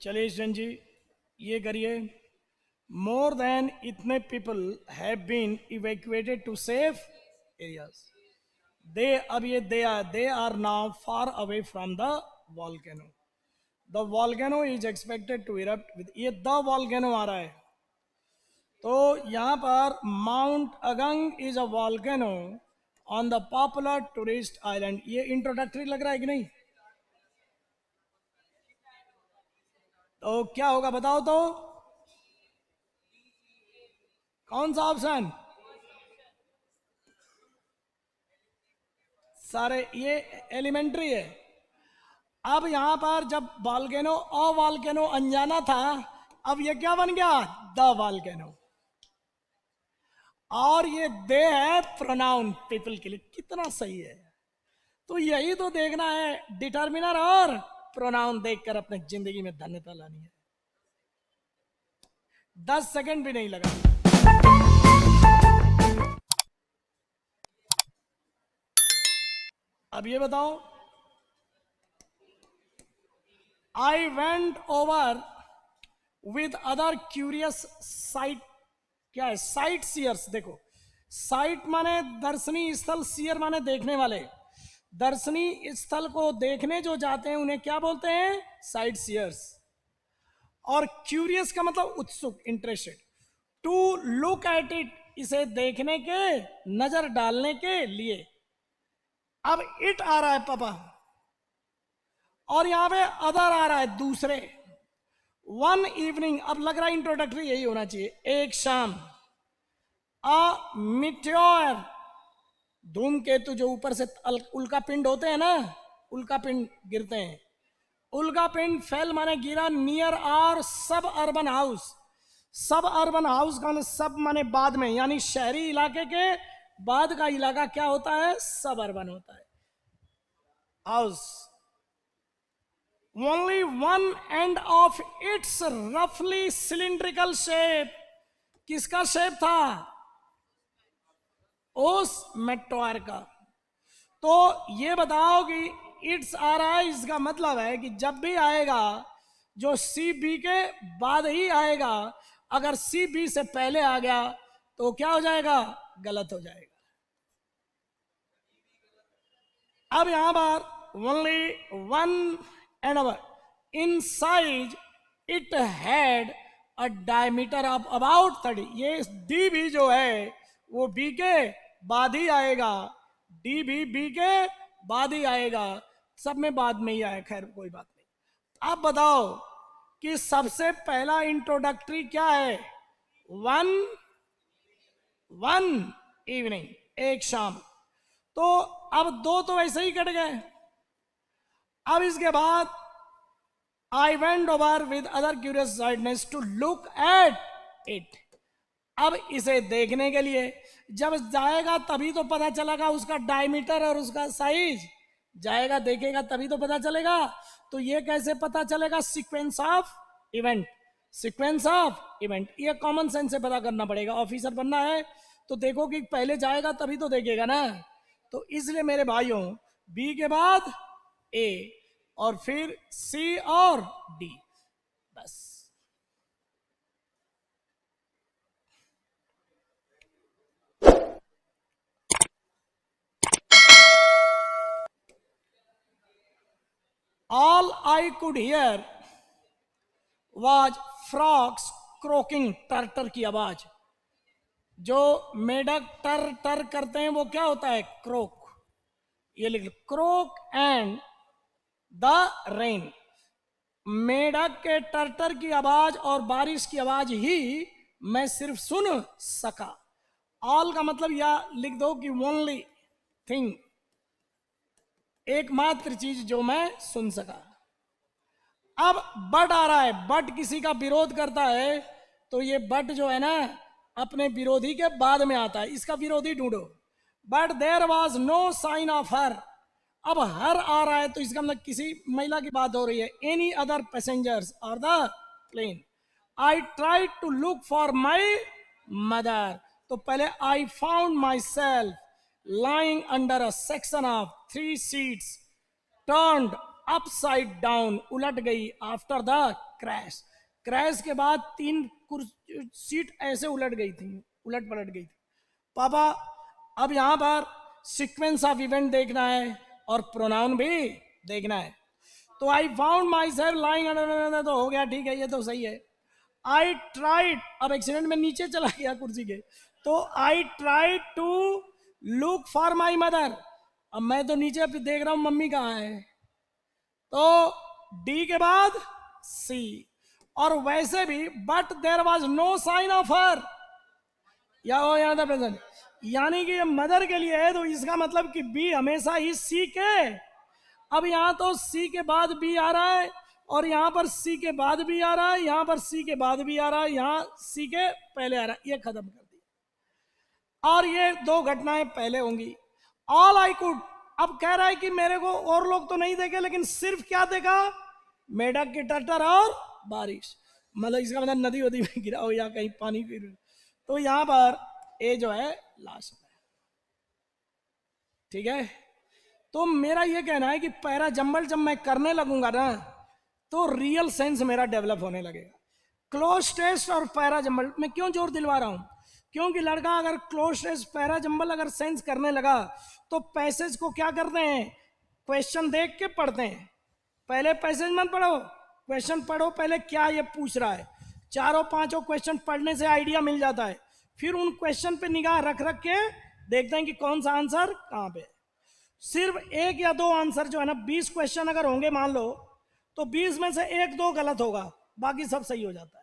चलिए ईशन जी, ये करिए। मोर देन इतने people have been evacuated to safe areas. They अब ये they are now far away from the volcano. The volcano is expected to erupt with, ये the volcano आ रहा है। तो यहां पर Mount Agung is a volcano on the popular tourist island. ये इंट्रोडक्टरी लग रहा है कि नहीं? तो क्या होगा बताओ तो, कौन सा ऑप्शन? सारे ये एलिमेंट्री है। अब यहां पर जब वॉल्केनो वॉल्केनो अनजाना था, अब ये क्या बन गया? The volcano. और ये दे है प्रोनाउन पीपल के लिए। कितना सही है। तो यही तो देखना है, डिटर्मिनर और प्रोनाउन देखकर अपने जिंदगी में धन्यता लानी है। 10 सेकंड भी नहीं लगा। अब ये बताओ, आई went over with other curious site. क्या है? Site seers. देखो, साइट माने दर्शनीय स्थल, सीयर माने देखने वाले। दर्शनीय स्थल को देखने जो जाते हैं उन्हें क्या बोलते हैं? Site seers. और क्यूरियस का मतलब उत्सुक, interested. To look at it, इसे देखने के, नजर डालने के लिए। अब इट आ रहा है पापा, और यहां पे अदर आ रहा है, दूसरे। वन इवनिंग, अब लग रहा है इंट्रोडक्टरी यही होना चाहिए। एक शाम। अ मिट्योर, धूमकेतु जो ऊपर से उल्का पिंड होते हैं ना, उल्का पिंड गिरते हैं। उल्का पिंड फेल माने गिरा, नियर और सब अर्बन हाउस। सब अर्बन हाउस का सब माने बाद में, यानी शहरी इलाके के बाद का इलाका क्या होता है? सब अर्बन होता है। House. Only one end of its रफली सिलिंड्रिकल शेप। किसका शेप था? उस मेट्रोर का। तो ये बताओ कि इट्स आ रहा है, इसका मतलब है कि जब भी आएगा जो सी बी के बाद ही आएगा। अगर सी बी से पहले आ गया तो क्या हो जाएगा? गलत हो जाएगा। अब यहां पर only one and our in size it had a diameter of about 30। ये डी भी जो है वो बी के बाद ही आएगा। डी भी बी के बाद ही आएगा। सब में बाद में ही आया, खैर कोई बात नहीं। अब बताओ कि सबसे पहला इंट्रोडक्टरी क्या है? वन, वन इवनिंग, एक शाम। तो अब दो तो ऐसे ही कट गए। अब इसके बाद I went over with other curious sideness to look at it. अब इसे देखने के लिए जब जाएगा तभी तो पता चलेगा उसका डायमीटर और उसका साइज। जाएगा देखेगा तभी तो पता चलेगा। तो ये कैसे पता चलेगा? Sequence of event. Sequence of event, ये कॉमन सेंस से पता करना पड़ेगा। ऑफिसर बनना है तो देखो कि पहले जाएगा तभी तो देखेगा ना। तो इसलिए मेरे भाइयों, बी के बाद ए और फिर सी और डी, बस। All I could hear was frogs croaking, टर की आवाज। जो मेढक टर टर करते हैं वो क्या होता है? क्रोक। ये लिख लो, क्रोक एंड द रेन। मेढक के टर की आवाज और बारिश की आवाज ही मैं सिर्फ सुन सका। ऑल का मतलब या लिख दो कि ओनली थिंग, एकमात्र चीज जो मैं सुन सका। अब बट आ रहा है, बट किसी का विरोध करता है तो ये बट जो है ना अपने विरोधी के बाद में आता है। इसका विरोधी ढूंढो। But there was no sign of her. अब हर आ रहा है तो इसका मतलब किसी महिला की बात हो रही है। एनी अदर पैसेंजर्स और the plane. I try to look for my mother. तो पहले I found myself lying under a section of 3 seats turned upside down, उलट गई, आफ्टर द क्रैश। क्रैश के बाद 3 सीट ऐसे उलट गई थी, उलट पलट गई थी। पापा अब यहां पर सीक्वेंस ऑफ इवेंट देखना है और प्रोनाउन भी देखना है। तो आई फाउंड माई सेल्फ लाइंग, तो हो गया, ठीक है, ये तो सही है। आई ट्राइड, अब एक्सीडेंट में नीचे चला गया कुर्सी के, तो I tried to look for my mother. अब मैं तो नीचे देख रहा हूं मम्मी कहाँ है, तो डी के बाद सी। और वैसे भी but there was no sign of her, या हो यहाँ था प्रेजेंट, यानी कि ये मदर के लिए है, तो इसका मतलब कि बी हमेशा ही सी के। अब यहां तो सी के बाद बी आ रहा है, और यहां पर सी के बाद भी आ रहा है, यहां पर सी के बाद भी आ रहा है, यहां सी के पहले आ रहा है, ये खत्म कर दिया। और ये 2 घटनाएं पहले होंगी। ऑल आई कुड, अब कह रहा है कि मेरे को और लोग तो नहीं देखे, लेकिन सिर्फ क्या देखा, मेढक की टट्टर और बारिश। मतलब इसका मतलब नदी वदी में गिरा हो या कहीं पानी गिर, तो यहां पर ए जो है लास्ट में, ठीक है। तो मेरा ये कहना है कि पैरा जंबल जब मैं करने लगूंगा ना, तो रियल सेंस मेरा डेवलप होने लगेगा। क्लोज टेस्ट और पैरा जंबल मैं क्यों जोर दिलवा रहा हूं, क्योंकि लड़का अगर क्लोज टेस्ट पैरा जंबल अगर सेंस करने लगा, तो पैसेज को क्या करते हैं, क्वेश्चन देख के पढ़ते हैं। पहले पैसेज मत पढ़ो, क्वेश्चन पढ़ो पहले, क्या ये पूछ रहा है। 4-5 क्वेश्चन पढ़ने से आइडिया मिल जाता है, फिर उन क्वेश्चन पे निगाह रख रख के देखते हैं कि कौन सा आंसर कहां पे। सिर्फ 1 या 2 आंसर जो है ना, 20 क्वेश्चन अगर होंगे मान लो, तो 20 में से 1-2 गलत होगा, बाकी सब सही हो जाता है।